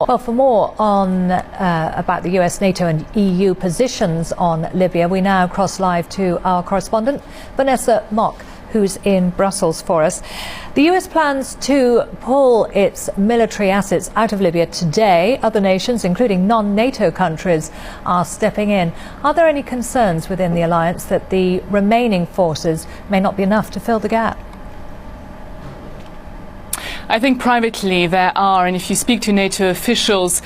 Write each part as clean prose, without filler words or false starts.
Well, for more on about the US, NATO and EU positions on Libya, we now cross live to our correspondent, Vanessa Mock, who's in Brussels for us. The US plans to pull its military assets out of Libya today. Other nations, including non-NATO countries, are stepping in. Are there any concerns within the alliance that the remaining forces may not be enough to fill the gap? I think privately there are, and if you speak to NATO officials,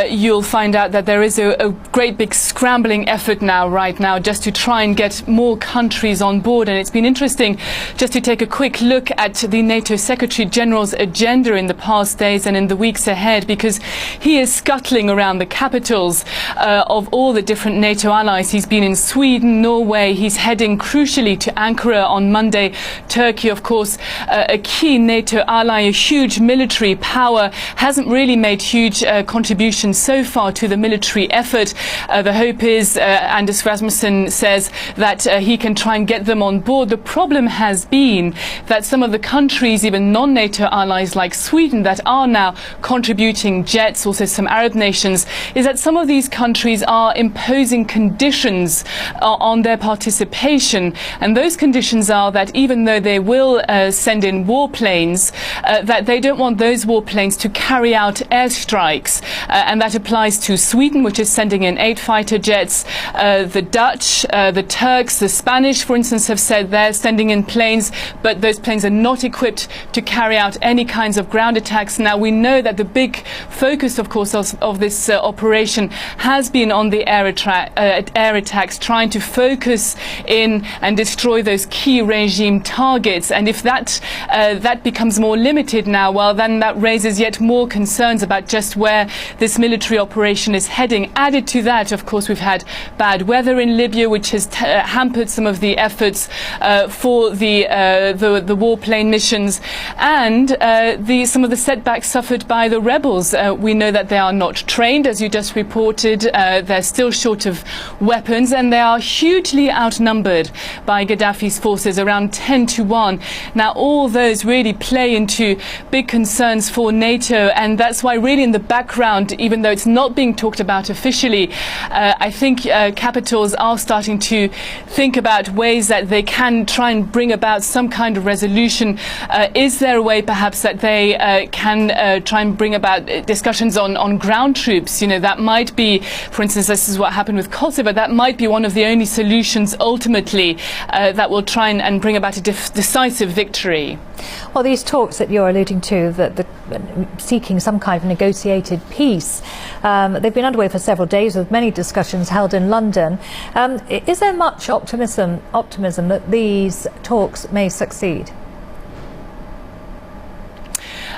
you'll find out that there is a great big scrambling effort right now, just to try and get more countries on board. And it's been interesting just to take a quick look at the NATO Secretary General's agenda in the past days and in the weeks ahead, because he is scuttling around the capitals of all the different NATO allies. He's been in Sweden, Norway. He's heading crucially to Ankara on Monday. Turkey, of course, a key NATO ally, a huge military power, hasn't really made huge contributions so far to the military effort. The hope is, Anders Rasmussen says, that he can try and get them on board. The problem has been that some of the countries, even non-NATO allies like Sweden, that are now contributing jets, also some Arab nations, is that some of these countries are imposing conditions on their participation. And those conditions are that even though they will send in warplanes, that they don't want those warplanes to carry out airstrikes. And that applies to Sweden, which is sending in 8 fighter jets. The Dutch, the Turks, the Spanish, for instance, have said they're sending in planes, but those planes are not equipped to carry out any kinds of ground attacks. Now, we know that the big focus, of course, of this operation has been on the air attacks, trying to focus in and destroy those key regime targets. And if that becomes more limited now, well, then that raises yet more concerns about just where this military operation is heading. Added to that, of course, we've had bad weather in Libya, which has hampered some of the efforts for the warplane missions, and some of the setbacks suffered by the rebels. We know that they are not trained, as you just reported. They're still short of weapons, and they are hugely outnumbered by Gaddafi's forces, around 10-1. Now, all those really play into big concerns for NATO, and that's why really in the background, even though it's not being talked about officially, I think capitals are starting to think about ways that they can try and bring about some kind of resolution. Is there a way perhaps that they can try and bring about discussions on ground troops? You know, that might be, for instance, this is what happened with Kosovo, that might be one of the only solutions ultimately that will try and bring about a decisive victory. Well, these talks that you're alluding to, that seeking some kind of negotiated peace, they've been underway for several days with many discussions held in London. Is there much optimism that these talks may succeed?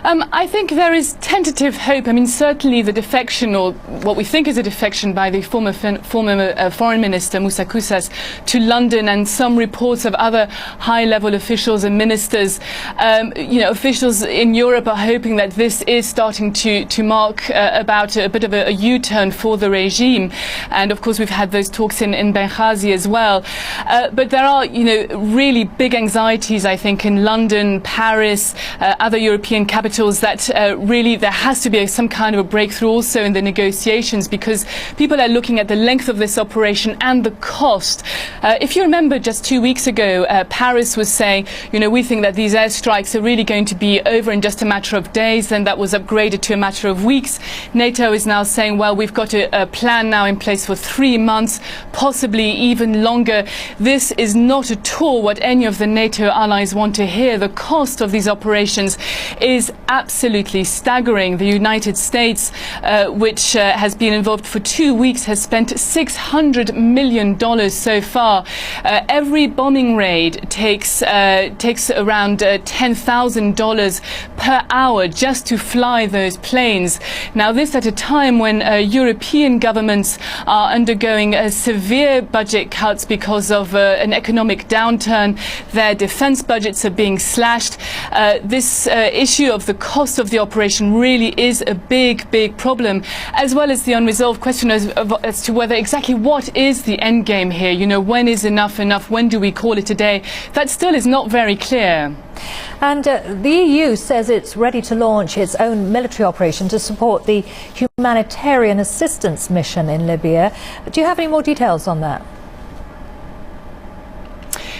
I think there is tentative hope. I mean, certainly the defection, or what we think is a defection by the former Foreign Minister Moussa Koussas to London, and some reports of other high-level officials and ministers. Officials in Europe are hoping that this is starting to mark about a bit of a U-turn for the regime. And of course, we've had those talks in Benghazi as well. But there are, really big anxieties, I think, in London, Paris, other European capitals, that really there has to be some kind of a breakthrough also in the negotiations, because people are looking at the length of this operation and the cost. If you remember, just 2 weeks ago, Paris was saying, we think that these airstrikes are really going to be over in just a matter of days. Then that was upgraded to a matter of weeks. NATO is now saying, well, we've got a plan now in place for 3 months, possibly even longer. This is not at all what any of the NATO allies want to hear. The cost of these operations is absolutely staggering. The United States, which has been involved for 2 weeks, has spent $600 million so far. Every bombing raid takes around $10,000 per hour just to fly those planes. Now, this at a time when European governments are undergoing severe budget cuts because of an economic downturn. Their defense budgets are being slashed. This issue of the cost of the operation really is a big problem, as well as the unresolved question as to whether exactly what is the end game here. You know, when is enough enough? When do we call it a day? That still is not very clear. And the EU says it's ready to launch its own military operation to support the humanitarian assistance mission in Libya. Do you have any more details on that?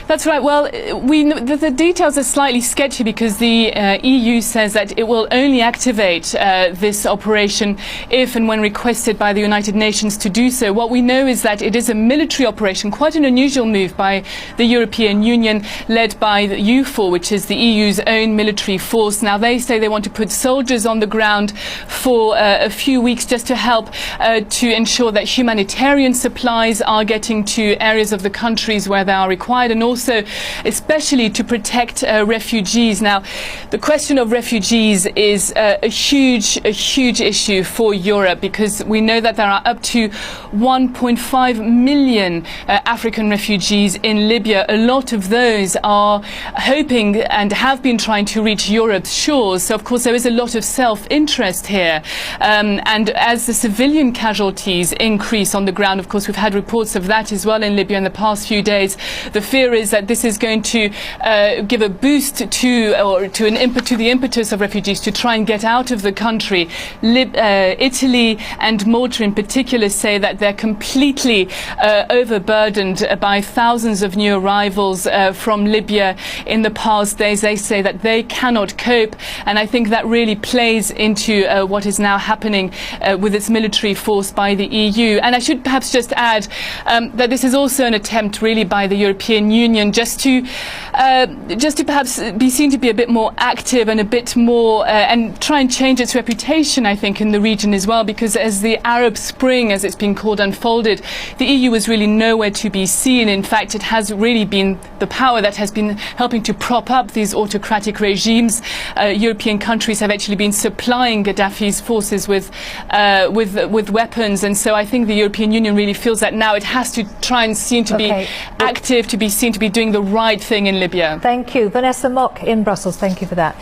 That's right. Well, the details are slightly sketchy because the EU says that it will only activate this operation if and when requested by the United Nations to do so. What we know is that it is a military operation, quite an unusual move by the European Union, led by the EUFOR, which is the EU's own military force. Now, they say they want to put soldiers on the ground for a few weeks just to help to ensure that humanitarian supplies are getting to areas of the countries where they are required, and also especially to protect refugees. Now, the question of refugees is a huge issue for Europe, because we know that there are up to 1.5 million African refugees in Libya. A lot of those are hoping and have been trying to reach Europe's shores. So, of course, there is a lot of self-interest here. And as the civilian casualties increase on the ground, of course, we've had reports of that as well in Libya in the past few days. The fear is that this is going to give a boost to the impetus of refugees to try and get out of the country. Italy and Malta in particular say that they're completely overburdened by thousands of new arrivals from Libya in the past days. They say that they cannot cope, and I think that really plays into what is now happening with its military force by the EU. And I should perhaps just add that this is also an attempt really by the European Union just to perhaps be seen to be a bit more active and a bit more and try and change its reputation, I think, in the region as well, because as the Arab Spring, as it's been called, unfolded, the EU was really nowhere to be seen. In fact, it has really been the power that has been helping to prop up these autocratic regimes. European countries have actually been supplying Gaddafi's forces with weapons, and so I think the European Union really feels that now it has to try and seem to be active, to be seen to be doing the right thing in Libya. Thank you. Vanessa Mock in Brussels, thank you for that.